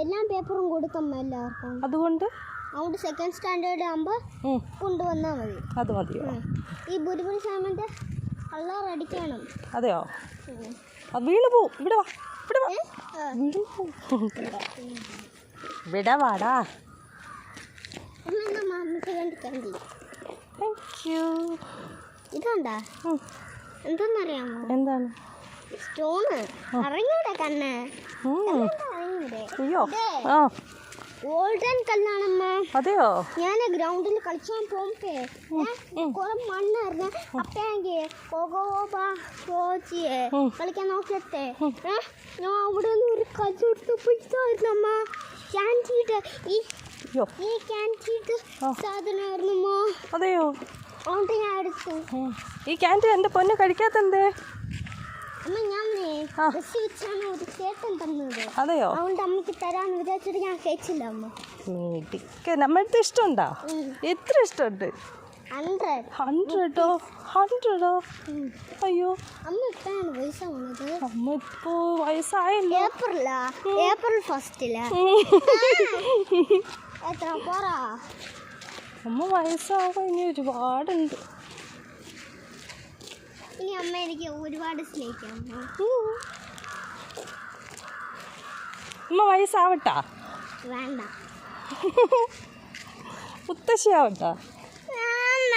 എല്ലാം പേപ്പറും കൊടുക്കമ്മ എല്ലാവർക്കും. അതുകൊണ്ട് സെക്കൻഡ് സ്റ്റാൻഡേർഡ് ആകുമ്പോൾ കൊണ്ടുവന്നാൽ മതി. അത് മതിയോ? ഈ ബുരുബുരി സാമന്റെ കളർ അടിക്കണം. അതെയോ? അത് വീണ് പോവും. ഇവിടെ വാ, ഇവിടെ വാ. വീണ് പോവും. ഇവിടെ വാടാ. ഇതുണ്ടാ എന്തെന്നറിയാമോ? എന്താണ്? സ്റ്റോണ് അറിഞ്ഞൂടെ കണ്ണ്. അയ്യോ, ഗോൾഡൻ കല്ലാണമ്മ. അതെയോ? ഞാൻ ഗ്രൗണ്ടിൽ കളിച്ചാൻ പോകുമ്പേ കുറെ മണ്ണായിരുന്നു. അപ്പയെങ്കിൽ കളിക്കാൻ നോക്കിയത്തെ ഞാൻ അവിടെ നിന്ന് ഒരു കല്ലെടുത്ത് പിടിച്ചായിരുന്നമ്മ. ക്യാൻറ്റീട്ട് ഈ ക്യാൻറ്റീട്ട് സാധനമായിരുന്നമ്മ. അതെയോ? അതുകൊണ്ട് ഞാൻ എടുത്തു. ഈ ക്യാൻറ്റീൻ എൻ്റെ പൊന്നെ കഴിക്കാത്തന്തേ? അമ്മ ഞാനേ ബസ് വെച്ചാണ് ഒരു ചേട്ടൻ തന്നത്. അതെയോ? അതുകൊണ്ട് അമ്മയ്ക്ക് തരാന്ന് വിചാരിച്ചിട്ട് ഞാൻ കഴിച്ചില്ല അമ്മ. നമ്മൾക്ക് ഇഷ്ടമുണ്ടോ? എത്ര ഇഷ്ടമുണ്ട്? 100. 100? അയ്യോ, അമ്മ എപ്പോഴാണ് വയസ്സാവുന്നത്? അമ്മ ഇപ്പോ വയസ്സായില്ല. ഏപ്രിൽ 1 എത്ര പറ. അമ്മ വയസ്സാവാൻ ഇനി ഒരുപാടുണ്ട്. ഇനി അമ്മ എനിക്ക് ഒരുപാട് സ്നേഹിക്കാം. അമ്മ വയസ്സാവട്ടാ? വേണ്ട. മുത്തശ്ശിയാവട്ടാ? വേണ്ട.